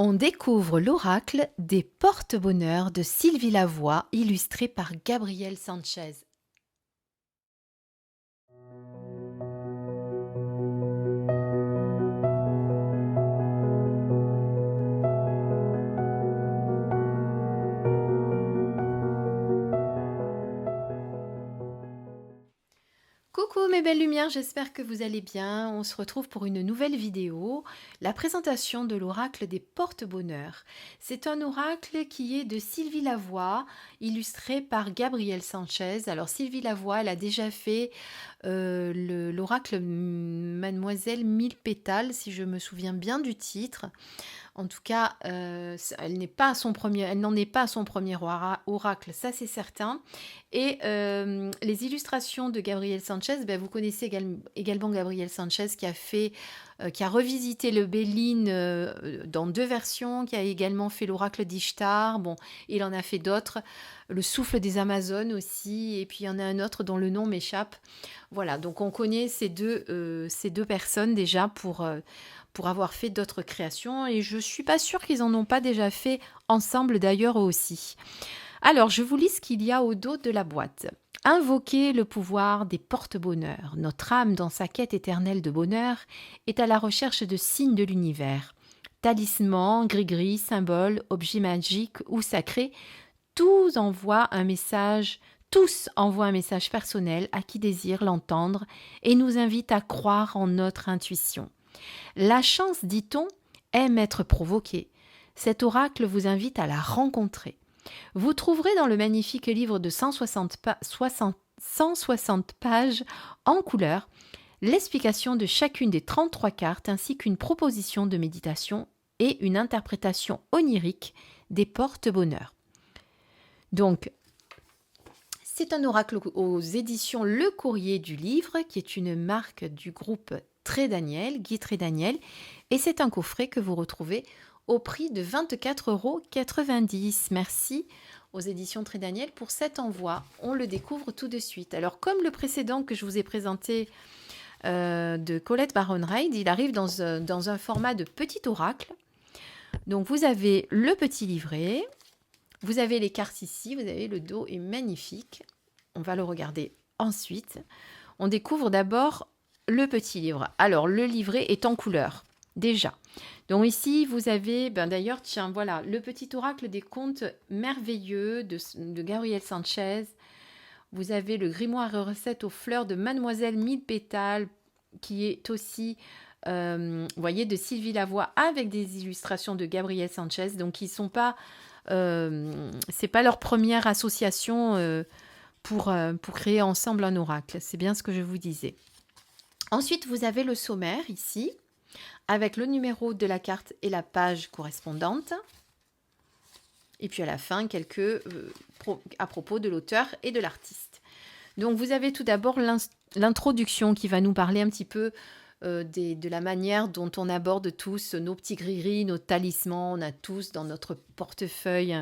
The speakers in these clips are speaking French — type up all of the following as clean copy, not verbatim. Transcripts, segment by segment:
On découvre l'oracle des porte-bonheur de Sylvie Lavoie, illustré par Gabriel Sanchez. Coucou mes belles lumières, j'espère que vous allez bien. On se retrouve pour une nouvelle vidéo, la présentation de l'oracle des porte-bonheur. C'est un oracle qui est de Sylvie Lavoie, illustré par Gabriel Sanchez. Alors Sylvie Lavoie, elle a déjà fait l'oracle Mademoiselle Mille Pétales, si je me souviens bien du titre. En tout cas, elle n'en est pas à son premier oracle, ça c'est certain. Et les illustrations de Gabriel Sanchez, ben, vous connaissez également Gabriel Sanchez qui a revisité le Béline dans 2 versions, qui a également fait l'oracle d'Ishtar. Bon, il en a fait d'autres, le souffle des Amazones aussi, et puis il y en a un autre dont le nom m'échappe. Voilà, donc on connaît ces deux personnes déjà pour avoir fait d'autres créations, et je suis pas sûre qu'ils en ont pas déjà fait ensemble d'ailleurs aussi. Alors, je vous lis ce qu'il y a au dos de la boîte. Invoquez le pouvoir des porte-bonheur. Notre âme, dans sa quête éternelle de bonheur, est à la recherche de signes de l'univers. Talismans, gris-gris, symboles, objets magiques ou sacrés, tous envoient un message personnel à qui désire l'entendre et nous invitent à croire en notre intuition. La chance, dit-on, aime être provoquée. Cet oracle vous invite à la rencontrer. Vous trouverez dans le magnifique livre de 160 pages en couleur l'explication de chacune des 33 cartes ainsi qu'une proposition de méditation et une interprétation onirique des porte-bonheur. Donc, c'est un oracle aux éditions Le Courrier du Livre, qui est une marque du groupe Guy Trédaniel, et c'est un coffret que vous retrouvez au prix de 24,90 €. Merci aux éditions Trédaniel pour cet envoi. On le découvre tout de suite. Alors, comme le précédent que je vous ai présenté de Colette Baron-Reid, il arrive dans un format de petit oracle. Donc, vous avez le petit livret. Vous avez les cartes ici, vous avez le dos est magnifique. On va le regarder ensuite. On découvre d'abord le petit livre. Alors, le livret est en couleur, déjà. Donc ici, vous avez, d'ailleurs, tiens, voilà, le petit oracle des contes merveilleux de Gabriel Sanchez. Vous avez le grimoire et recette aux fleurs de Mademoiselle Mille Pétales, qui est aussi, vous voyez, de Sylvie Lavoie, avec des illustrations de Gabriel Sanchez. Donc, ils sont pas... c'est pas leur première association pour créer ensemble un oracle. C'est bien ce que je vous disais. Ensuite, vous avez le sommaire ici, avec le numéro de la carte et la page correspondante. Et puis à la fin, quelques à propos de l'auteur et de l'artiste. Donc vous avez tout d'abord l'introduction qui va nous parler un petit peu de la manière dont on aborde tous nos petits gris-gris, nos talismans. On a tous dans notre portefeuille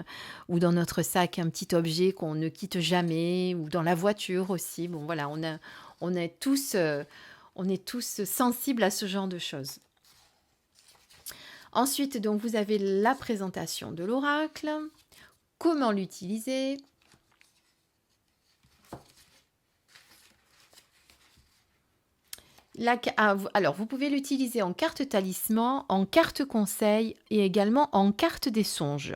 ou dans notre sac un petit objet qu'on ne quitte jamais, ou dans la voiture aussi. Bon voilà, on est tous sensibles à ce genre de choses. Ensuite, donc, vous avez la présentation de l'oracle, comment l'utiliser. Alors, vous pouvez l'utiliser en carte talisman, en carte conseil et également en carte des songes.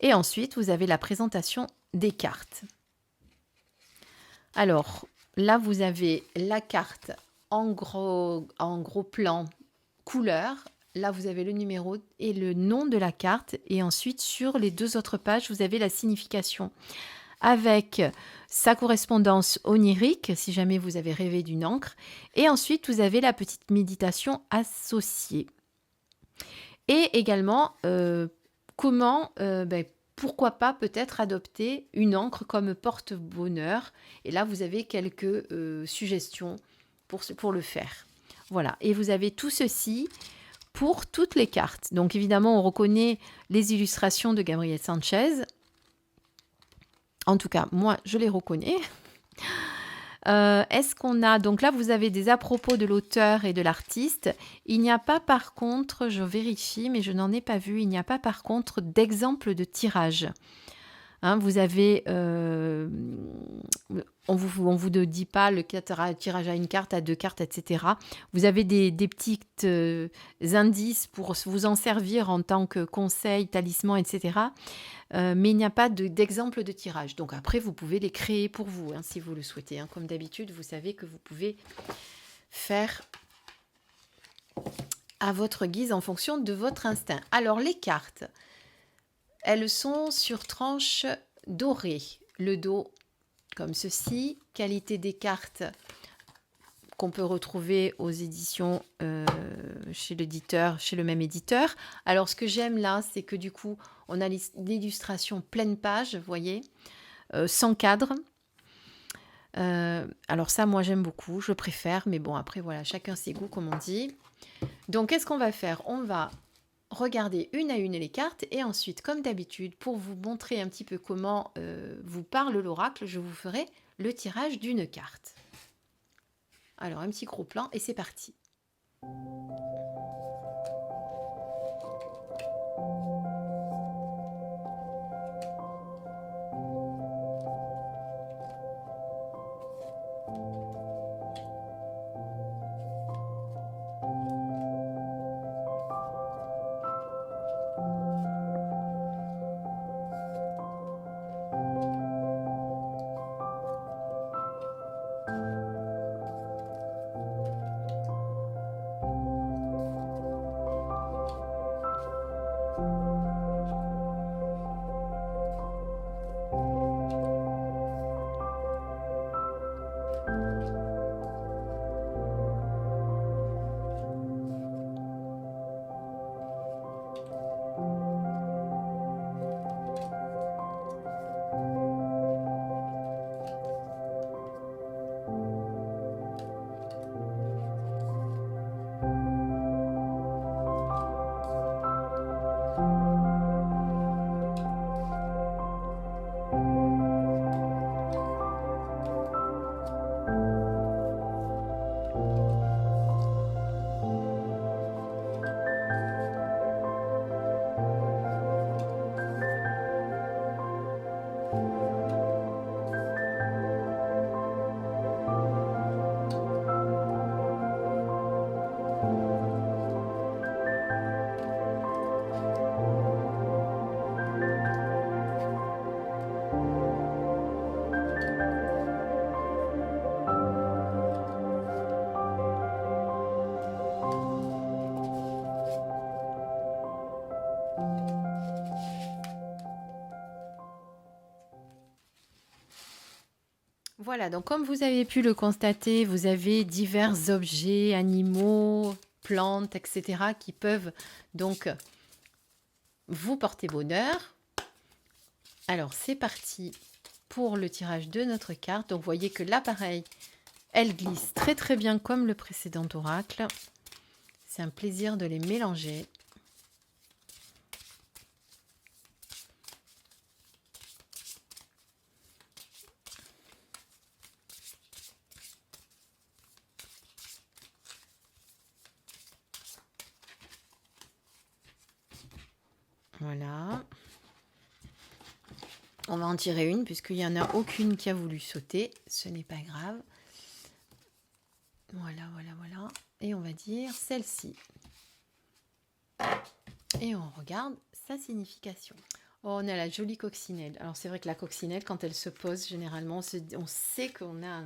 Et ensuite, vous avez la présentation des cartes. Alors, là, vous avez la carte en gros plan couleur. Là, vous avez le numéro et le nom de la carte. Et ensuite, sur les 2 autres pages, vous avez la signification avec sa correspondance onirique, si jamais vous avez rêvé d'une encre. Et ensuite, vous avez la petite méditation associée. Et également, pourquoi pas peut-être adopter une encre comme porte-bonheur. Et là, vous avez quelques suggestions pour le faire. Voilà, et vous avez tout ceci pour toutes les cartes. Donc évidemment, on reconnaît les illustrations de Gabriel Sanchez. En tout cas, moi, je les reconnais. Est-ce qu'on a... Donc là, vous avez des à propos de l'auteur et de l'artiste. Il n'y a pas par contre, je vérifie, mais je n'en ai pas vu, il n'y a pas par contre d'exemple de tirage. Hein, vous avez, on vous dit pas le tirage à une carte, à deux cartes, etc. Vous avez des petits indices pour vous en servir en tant que conseil, talisman, etc. Mais il n'y a pas d'exemple de tirage. Donc après, vous pouvez les créer pour vous, hein, si vous le souhaitez. Hein. Comme d'habitude, vous savez que vous pouvez faire à votre guise en fonction de votre instinct. Alors les cartes, elles sont sur tranche dorée. Le dos comme ceci. Qualité des cartes qu'on peut retrouver aux éditions chez l'éditeur, chez le même éditeur. Alors ce que j'aime là, c'est que du coup, on a l'illustration pleine page, vous voyez, sans cadre. Alors ça, moi j'aime beaucoup, je préfère, mais bon après voilà, chacun ses goûts comme on dit. Donc qu'est-ce qu'on va faire? On va regarder une à une les cartes et ensuite, comme d'habitude, pour vous montrer un petit peu comment vous parle l'oracle, je vous ferai le tirage d'une carte. Alors un petit gros plan et c'est parti. Voilà, donc comme vous avez pu le constater, vous avez divers objets, animaux, plantes, etc. qui peuvent donc vous porter bonheur. Alors c'est parti pour le tirage de notre carte. Donc vous voyez que là pareil, elle glisse très très bien comme le précédent oracle. C'est un plaisir de les mélanger. Voilà. On va en tirer une puisqu'il n'y en a aucune qui a voulu sauter. Ce n'est pas grave. Voilà, voilà, voilà. Et on va dire celle-ci. Et on regarde sa signification. Oh, on a la jolie coccinelle. Alors c'est vrai que la coccinelle, quand elle se pose, généralement, on sait qu'on a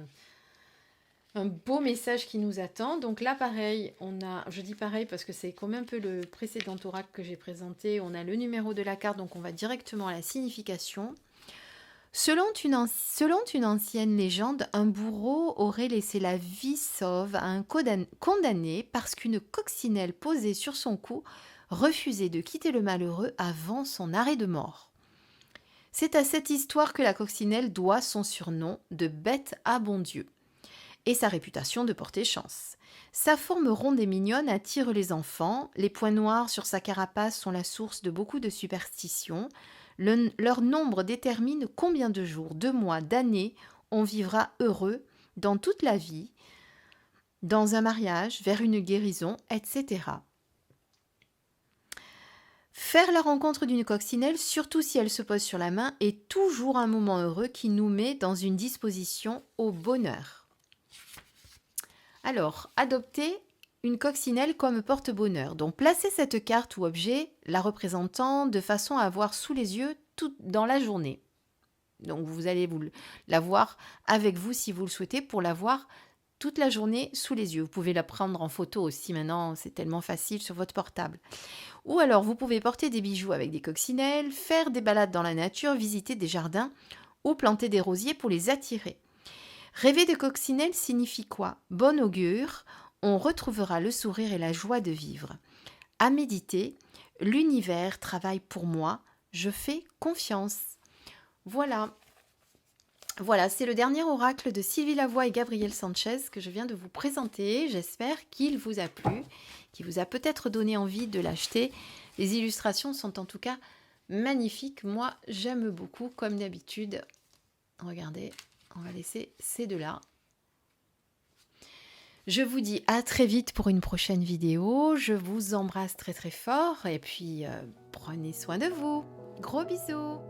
un beau message qui nous attend. Donc là, pareil, je dis pareil parce que c'est comme un peu le précédent oracle que j'ai présenté. On a le numéro de la carte, donc on va directement à la signification. Selon une ancienne légende, un bourreau aurait laissé la vie sauve à un condamné parce qu'une coccinelle posée sur son cou refusait de quitter le malheureux avant son arrêt de mort. C'est à cette histoire que la coccinelle doit son surnom de bête à bon Dieu et sa réputation de porter chance. Sa forme ronde et mignonne attire les enfants, les points noirs sur sa carapace sont la source de beaucoup de superstitions. Leur nombre détermine combien de jours, de mois, d'années on vivra heureux dans toute la vie, dans un mariage, vers une guérison, etc. Faire la rencontre d'une coccinelle, surtout si elle se pose sur la main, est toujours un moment heureux qui nous met dans une disposition au bonheur. Alors, adoptez une coccinelle comme porte-bonheur. Donc, placez cette carte ou objet la représentant de façon à avoir sous les yeux tout dans la journée. Donc, vous allez l'avoir avec vous si vous le souhaitez pour l'avoir toute la journée sous les yeux. Vous pouvez la prendre en photo aussi maintenant, c'est tellement facile sur votre portable. Ou alors, vous pouvez porter des bijoux avec des coccinelles, faire des balades dans la nature, visiter des jardins ou planter des rosiers pour les attirer. Rêver de coccinelle signifie quoi? Bon augure, on retrouvera le sourire et la joie de vivre. À méditer, l'univers travaille pour moi, je fais confiance. Voilà, c'est le dernier oracle de Sylvie Lavoie et Gabriel Sanchez que je viens de vous présenter. J'espère qu'il vous a plu, qu'il vous a peut-être donné envie de l'acheter. Les illustrations sont en tout cas magnifiques. Moi, j'aime beaucoup, comme d'habitude. Regardez, on va laisser ces deux-là. Je vous dis à très vite pour une prochaine vidéo. Je vous embrasse très très fort et puis prenez soin de vous. Gros bisous.